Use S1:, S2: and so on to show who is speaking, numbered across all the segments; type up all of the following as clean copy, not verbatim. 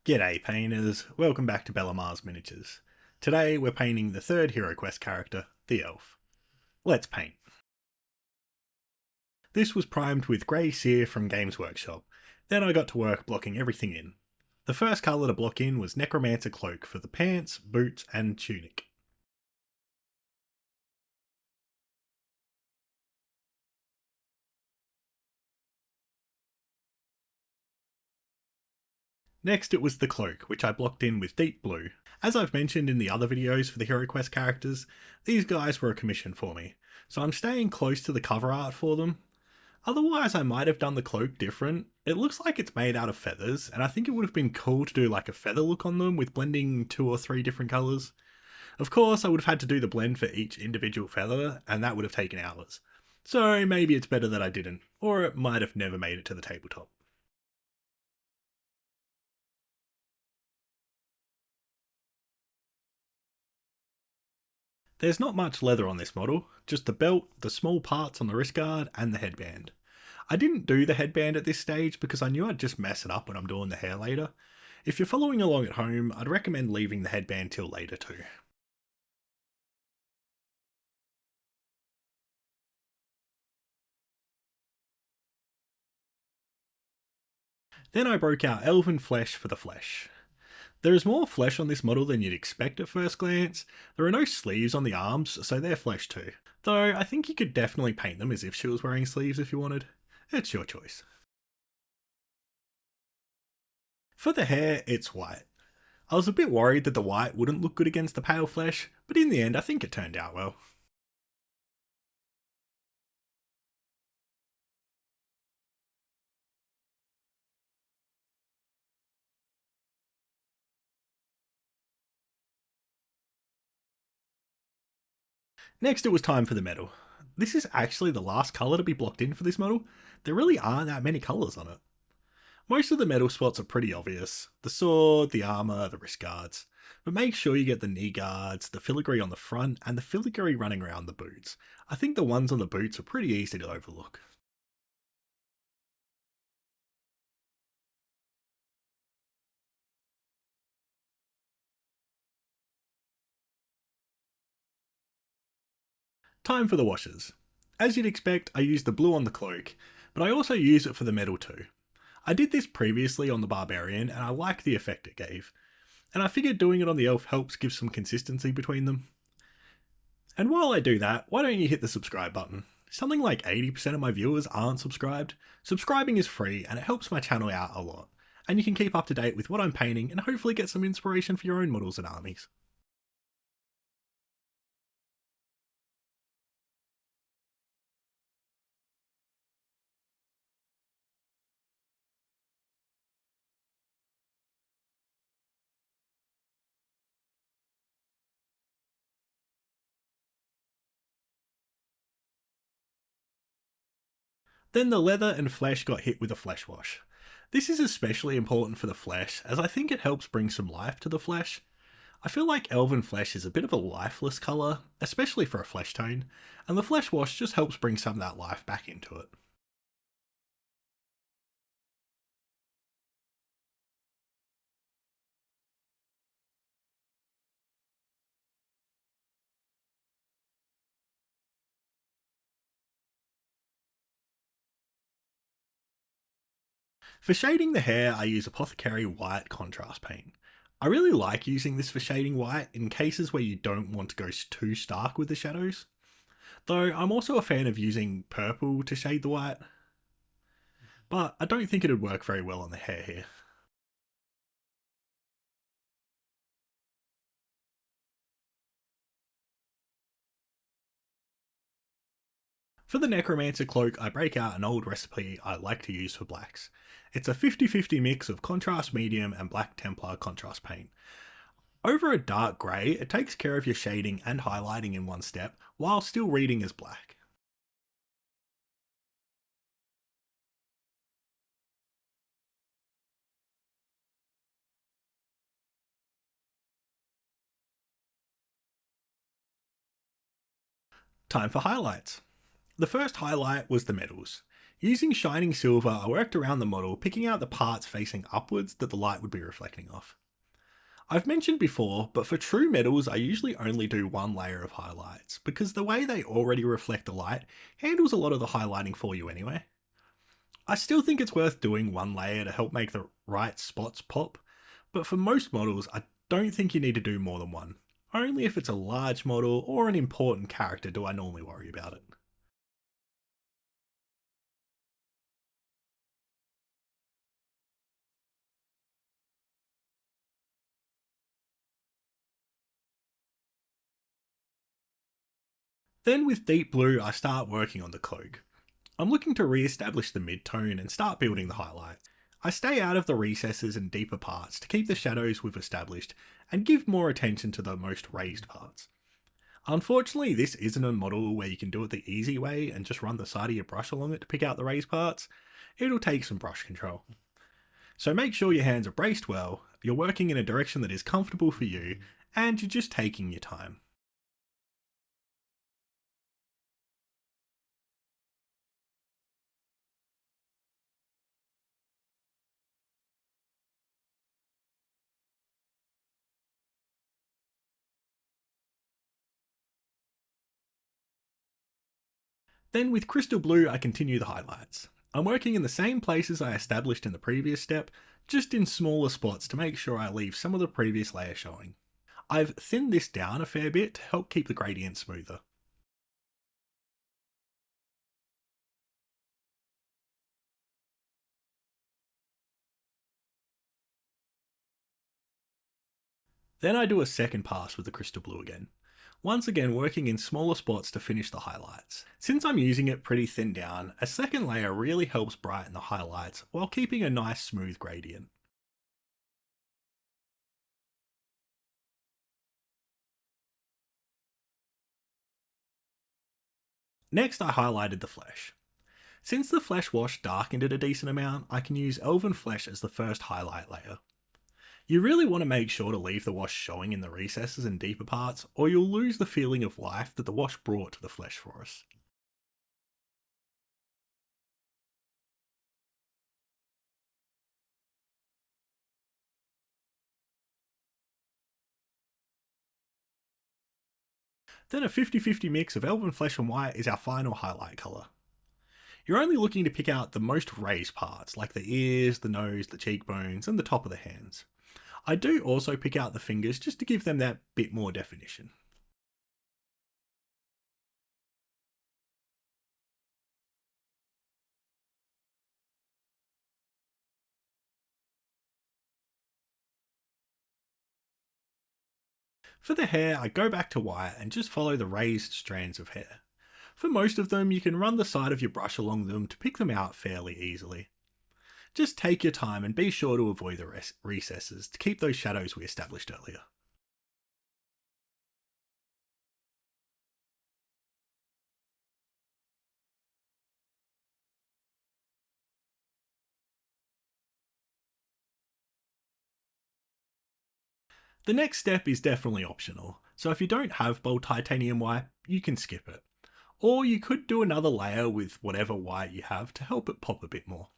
S1: G'day painters, welcome back to Bellamars Miniatures. Today we're painting the third Hero Quest character, the Elf. Let's paint. This was primed with Grey Seer from Games Workshop, then I got to work blocking everything in. The first colour to block in was Necromancer Cloak for the pants, boots and tunic. Next it was the cloak, which I blocked in with deep blue. As I've mentioned in the other videos for the Hero Quest characters, these guys were a commission for me, so I'm staying close to the cover art for them. Otherwise, I might have done the cloak different. It looks like it's made out of feathers, and I think it would have been cool to do like a feather look on them with blending 2 or 3 different colours. Of course, I would have had to do the blend for each individual feather, and that would have taken hours. So maybe it's better that I didn't, or it might have never made it to the tabletop. There's not much leather on this model, just the belt, the small parts on the wrist guard, and the headband. I didn't do the headband at this stage because I knew I'd just mess it up when I'm doing the hair later. If you're following along at home, I'd recommend leaving the headband till later too. Then I broke out elven flesh for the flesh. There is more flesh on this model than you'd expect at first glance. There are no sleeves on the arms, so they're flesh too. Though I think you could definitely paint them as if she was wearing sleeves if you wanted. It's your choice. For the hair, it's white. I was a bit worried that the white wouldn't look good against the pale flesh, but in the end I think it turned out well. Next it was time for the metal. This is actually the last colour to be blocked in for this model. There really aren't that many colours on it. Most of the metal spots are pretty obvious. The sword, the armour, the wrist guards. But make sure you get the knee guards, the filigree on the front, and the filigree running around the boots. I think the ones on the boots are pretty easy to overlook. Time for the washes. As you'd expect, I used the blue on the cloak, but I also use it for the metal too. I did this previously on the Barbarian and I like the effect it gave. And I figured doing it on the Elf helps give some consistency between them. And while I do that, why don't you hit the subscribe button? Something like 80% of my viewers aren't subscribed. Subscribing is free and it helps my channel out a lot. And you can keep up to date with what I'm painting and hopefully get some inspiration for your own models and armies. Then the leather and flesh got hit with a flesh wash. This is especially important for the flesh as I think it helps bring some life to the flesh. I feel like elven flesh is a bit of a lifeless colour, especially for a flesh tone, and the flesh wash just helps bring some of that life back into it. For shading the hair, I use Apothecary White Contrast Paint. I really like using this for shading white in cases where you don't want to go too stark with the shadows. Though I'm also a fan of using purple to shade the white, but I don't think it would work very well on the hair here. For the Necromancer cloak, I break out an old recipe I like to use for blacks. It's a 50-50 mix of contrast medium and black Templar contrast paint. Over a dark grey, it takes care of your shading and highlighting in one step, while still reading as black. Time for highlights. The first highlight was the medals. Using shining silver, I worked around the model, picking out the parts facing upwards that the light would be reflecting off. I've mentioned before, but for true metals I usually only do one layer of highlights, because the way they already reflect the light handles a lot of the highlighting for you anyway. I still think it's worth doing one layer to help make the right spots pop, but for most models I don't think you need to do more than one. Only if it's a large model or an important character do I normally worry about it. Then with Deep Blue I start working on the cloak. I'm looking to re-establish the mid-tone and start building the highlights. I stay out of the recesses and deeper parts to keep the shadows we've established and give more attention to the most raised parts. Unfortunately, this isn't a model where you can do it the easy way and just run the side of your brush along it to pick out the raised parts. It'll take some brush control. So make sure your hands are braced well, you're working in a direction that is comfortable for you, and you're just taking your time. Then with Crystal Blue I continue the highlights. I'm working in the same places I established in the previous step, just in smaller spots to make sure I leave some of the previous layer showing. I've thinned this down a fair bit to help keep the gradient smoother. Then I do a second pass with the Crystal Blue again. Once again working in smaller spots to finish the highlights. Since I'm using it pretty thin down, a second layer really helps brighten the highlights while keeping a nice smooth gradient. Next I highlighted the flesh. Since the flesh wash darkened it a decent amount, I can use Elven Flesh as the first highlight layer. You really want to make sure to leave the wash showing in the recesses and deeper parts, or you'll lose the feeling of life that the wash brought to the flesh for us. Then a 50-50 mix of Elven Flesh and White is our final highlight colour. You're only looking to pick out the most raised parts, like the ears, the nose, the cheekbones, and the top of the hands. I do also pick out the fingers just to give them that bit more definition. For the hair, I go back to white and just follow the raised strands of hair. For most of them, you can run the side of your brush along them to pick them out fairly easily. Just take your time and be sure to avoid the recesses to keep those shadows we established earlier. The next step is definitely optional, so if you don't have bold titanium white, you can skip it. Or you could do another layer with whatever white you have to help it pop a bit more.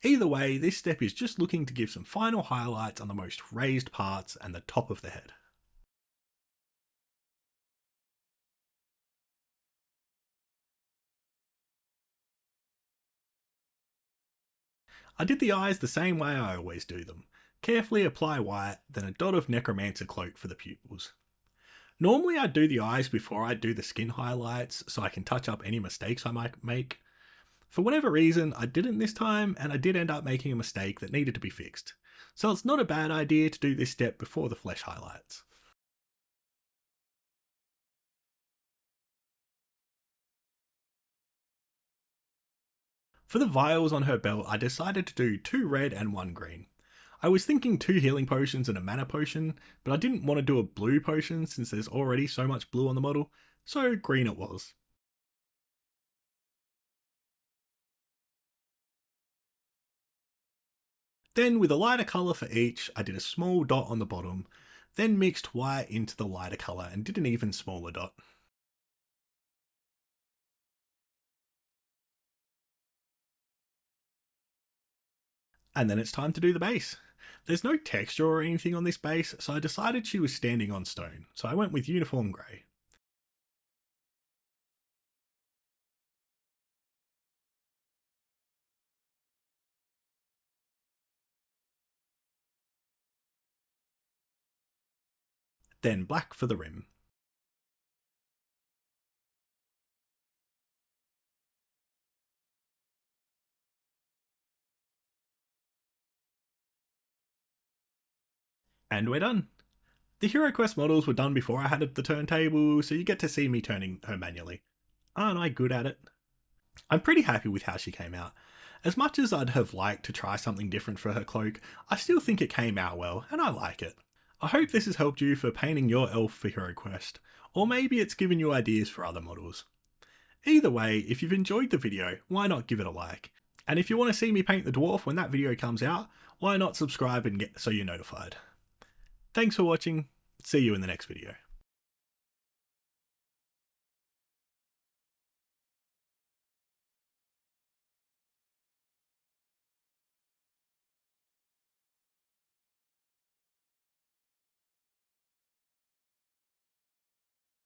S1: Either way, this step is just looking to give some final highlights on the most raised parts and the top of the head. I did the eyes the same way I always do them. Carefully apply white, then a dot of Necromancer Cloak for the pupils. Normally I do the eyes before I do the skin highlights so I can touch up any mistakes I might make. For whatever reason, I didn't this time and I did end up making a mistake that needed to be fixed. So it's not a bad idea to do this step before the flesh highlights. For the vials on her belt, I decided to do 2 red and 1 green. I was thinking 2 healing potions and a mana potion, but I didn't want to do a blue potion since there's already so much blue on the model, so green it was. Then with a lighter colour for each, I did a small dot on the bottom, then mixed white into the lighter colour and did an even smaller dot. And then it's time to do the base. There's no texture or anything on this base, so I decided she was standing on stone, so I went with uniform grey. Then black for the rim. And we're done. The HeroQuest models were done before I had the turntable, so you get to see me turning her manually. Aren't I good at it? I'm pretty happy with how she came out. As much as I'd have liked to try something different for her cloak, I still think it came out well, and I like it. I hope this has helped you for painting your elf for HeroQuest, or maybe it's given you ideas for other models. Either way, if you've enjoyed the video, why not give it a like? And if you want to see me paint the dwarf when that video comes out, why not subscribe and get so you're notified? Thanks for watching, see you in the next video.